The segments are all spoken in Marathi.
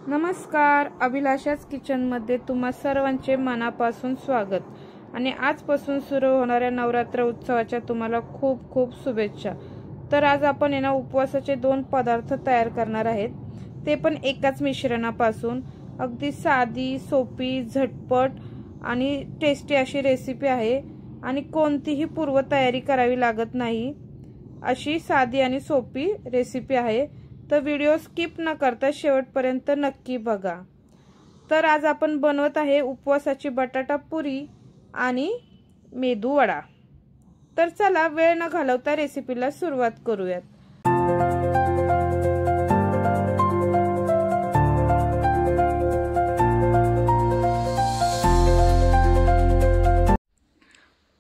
नमस्कार, अभिलाषाच किचनमध्ये तुम्हा सर्वांचे मनापासून स्वागत आणि आजपासून सुरू होणाऱ्या नवरात्र उत्सवाच्या तुम्हाला खूप खूप शुभेच्छा। तर आज आपण उपवासाचे 2 पदार्थ तयार करणार आहेत, ते पण एकाच मिश्रणापासून। अगदी साधी, सोपी, झटपट आणि टेस्टी अशी रेसिपी आहे आणि कोणतीही पूर्वतयारी करावी लागत नाही अशी साधी आणि सोपी रेसिपी आहे। तर व्हिडिओ स्किप न करता शेवटपर्यंत नक्की बघा। तर आज आपण बनवत आहे उपवासाची बटाटा पुरी आणि मेदू वडा। तर चला वेळ न घालवता रेसिपीला सुरुवात करूयात।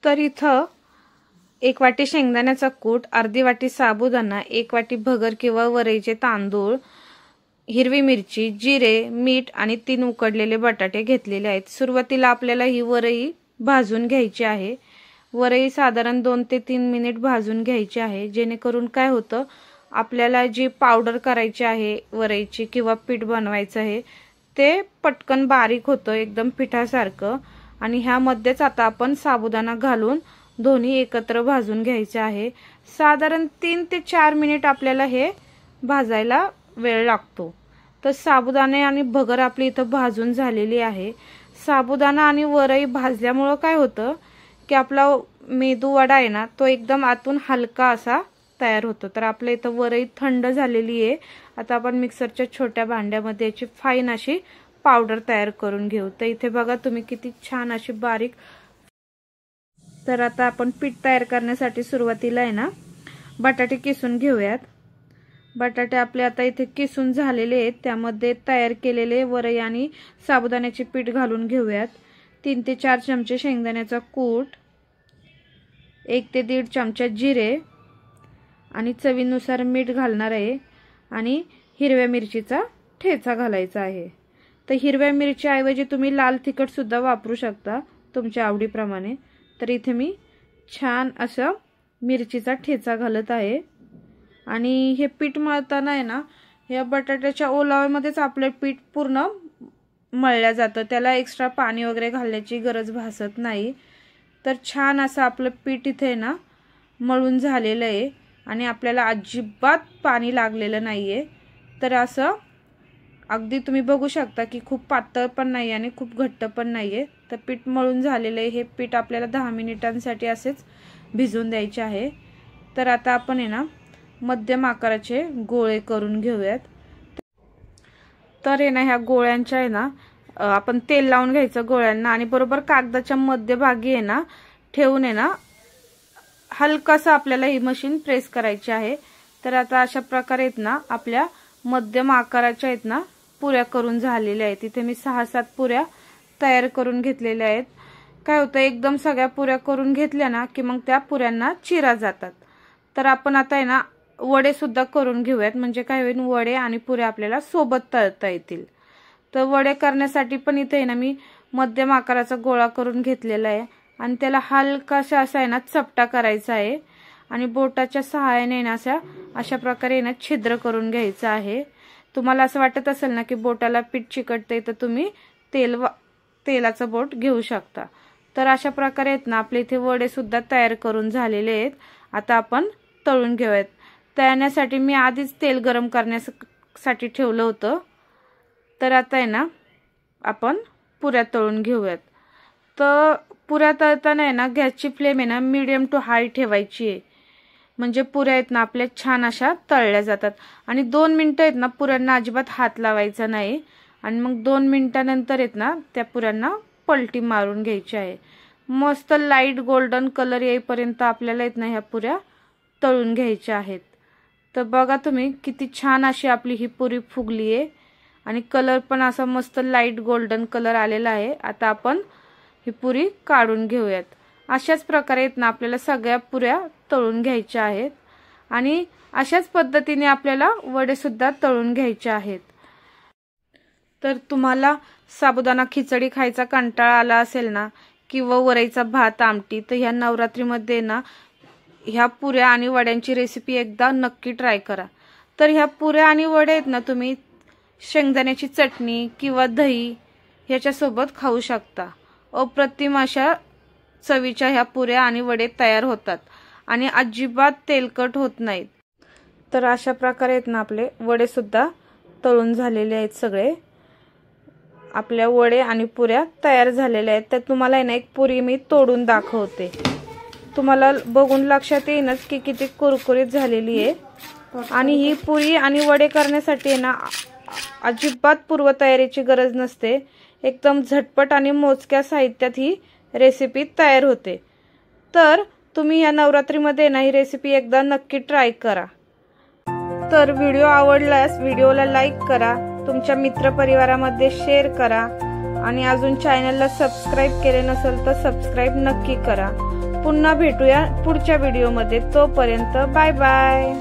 तर इथं 1 वाटी शेंगदाण्याचा कूट, अर्धी वाटी साबुदाणा, 1 वाटी भगर किंवा वरईचे तांदूळ, हिरवी मिरची, जिरे, मीठ आणि 3 उकडलेले बटाटे घेतलेले आहेत। सुरुवातीला आपल्याला ही वरई भाजून घ्यायची आहे। वरई साधारण 2 ते 3 मिनिट भाजून घ्यायची आहे, जेणेकरून काय होतं, आपल्याला जी पावडर करायची आहे वरईची किंवा पीठ बनवायचं आहे ते पटकन बारीक होतं, एकदम पिठासारखं। आणि ह्यामध्येच आता आपण साबुदाणा घालून दोन्ही एकत्र भाजून घ्यायचे आहे। साधारण 3 ते 4 मिनिट आपल्याला हे भाजायला वेळ लागतो। तर साबुदाणे आणि भगर आपली इथं भाजून झालेली आहे। साबुदाणा आणि वरई भाजल्यामुळे काय होतं की आपला मेदू वडा आहे ना, तो एकदम आतून हलका असा तयार होतो। तर आपल्या इथं वरई थंड झालेली आहे। आता आपण मिक्सरच्या छोट्या भांड्यामध्ये याची फाईन अशी पावडर तयार करून घेऊ। तर इथे बघा तुम्ही किती छान अशी बारीक। तर आता आपण पीठ तयार करण्यासाठी सुरुवातीला आहे ना बटाटे किसून घेऊयात। बटाटे आपले आता इथे किसून झालेले आहेत, त्यामध्ये तयार केलेले वरई आणि साबुदाण्याचे पीठ घालून घेऊयात। 3 ते 4 चमचे शेंगदाण्याचा कूट, 1 ते 1.5 चमचा जिरे आणि चवीनुसार मीठ घालणार आहे आणि हिरव्या मिरचीचा ठेचा घालायचा आहे। तर हिरव्या मिरच्या ऐवजी तुम्ही लाल तिखट सुद्धा वापरू शकता तुमच्या आवडीप्रमाणे। तर इथे मी छान असं मिरचीचा ठेचा घालत आहे आणि हे पीठ मळताना आहे ना, या बटाट्याच्या ओलाव्यामध्येच आपले पीठ पूर्ण मळल्या जातं, त्याला एक्स्ट्रा पाणी वगैरे घालण्याची गरज भासत नाही। तर छान असं आपलं पीठ इथे ना मळून झालेलं आहे आणि आपल्याला अजिबात पाणी लागलेलं नाहीये। तर असं अगदी तुम्ही बघू शकता की खूप पातळ पण नाही आणि खूप घट्ट पण नाहीये। तर पीठ मळून झालेलं आहे। हे पीठ आपल्याला 10 मिनिटांसाठी असेच भिजवून द्यायचे आहे। तर आता आपण आहे ना मध्यम आकाराचे गोळे करून घेऊयात। तर आहे ना ह्या गोळ्यांच्या आहे ना आपण तेल लावून घ्यायचं गोळ्यांना आणि बरोबर कागदाच्या मध्यभागी आहे ना ठेवून आहे ना हलकासा आपल्याला ही मशीन प्रेस करायची आहे। तर आता अशा प्रकारे आहेत ना आपल्या मध्यम आकाराच्या आहेत ना पुऱ्या करून झालेल्या आहेत। इथे मी 6-7 पुऱ्या तयार करून घेतलेल्या आहेत। काय होतं, एकदम सगळ्या पुऱ्या करून घेतल्या ना की मग त्या पुऱ्यांना चिरा जातात। तर आपण आता आहे ना वडे सुद्धा करून घेऊयात, म्हणजे काय होईल, वडे आणि पुऱ्या आपल्याला सोबत तळता येतील। तर वडे करण्यासाठी पण इथे आहे ना मी मध्यम आकाराचा गोळा करून घेतलेला आहे आणि त्याला हलकासा असा आहे ना चपटा करायचा आहे आणि बोटाच्या सहाय्याने ना अशा प्रकारे ना छिद्र करून घ्यायचं आहे। तुम्हाला असं वाटत असेल ना की बोटाला पीठ चिकटते, तर तुम्ही तेलाचं बोट घेऊ शकता। तर अशा प्रकारे आहेत ना आपले इथे वडे सुद्धा तयार करून झालेले आहेत। आता आपण तळून घेऊयात। तळण्यासाठी मी आधीच तेल गरम करण्यासाठी ठेवलं होतं। तर आता आहे ना आपण पुऱ्या तळून घेऊयात। तर पुऱ्या तळताना आहे ना गॅसची फ्लेम आहे ना मीडियम टू हाय ठेवायची आहे, म्हणजे पुऱ्या आहेत ना आपल्या छान अशा तळल्या जातात। आणि 2 मिनिटं आहेत ना पुऱ्यांना अजिबात हात लावायचा नाही आणि मग 2 मिनिटानंतर आहेत ना त्या पुऱ्यांना पलटी मारून घ्यायची आहे। मस्त लाईट गोल्डन कलर येईपर्यंत आपल्याला आहेत ना ह्या पुऱ्या तळून घ्यायच्या आहेत। तर बघा तुम्ही किती छान अशी आपली ही पुरी फुगली आहे आणि कलर पण असा मस्त लाईट गोल्डन कलर आलेला आहे। आता आपण ही पुरी काढून घेऊयात। अशाच प्रकारे आहेत ना आपल्याला सगळ्या पुऱ्या तळून घ्यायच्या आहेत आणि अशाच पद्धतीने आपल्याला वडे सुद्धा तळून घ्यायचे आहेत। तर तुम्हाला साबुदाणा खिचडी खायचा कंटाळा आला असेल ना किंवा वरईचा भात आमटी, तर ह्या नवरात्रीमध्ये ना ह्या पुऱ्या आणि वड्यांची रेसिपी एकदा नक्की ट्राय करा। तर ह्या पुऱ्या आणि वडे आहेत ना तुम्ही शेंगदाण्याची चटणी किंवा दही ह्याच्यासोबत खाऊ शकता। अप्रतिम अशा चवीच्या ह्या पुऱ्या आणि वडे तयार होतात आणि अजिबात तेलकट होत नाहीत। तर अशा प्रकारे आहेत ना आपले वडे सुद्धा तळून झालेले आहेत सगळे। आपल्या वडे आणि पुऱ्या तयार झालेल्या आहेत। तर तुम्हाला आहे ना एक पुरी मी तोडून दाखवते, तुम्हाला बघून लक्षात येईनच की किती कुरकुरीत झालेली आहे। आणि ही पुरी आणि वडे करण्यासाठी आहे ना अजिबात पूर्वतयारीची गरज नसते, एकदम झटपट आणि मोजक्या साहित्यात ही रेसिपी तयार होते। तर तुम्ही या नवरात्रीमध्ये ना ही रेसिपी एकदा नक्की ट्राय करा। तर व्हिडिओ आवडल्यास व्हिडिओला लाईक करा, तुमच्या मित्रपरिवारामध्ये शेअर करा आणि अजून चॅनलला सबस्क्राईब केले नसेल तर सबस्क्राईब नक्की करा। पुन्हा भेटूया पुढच्या व्हिडिओमध्ये, तोपर्यंत बाय बाय।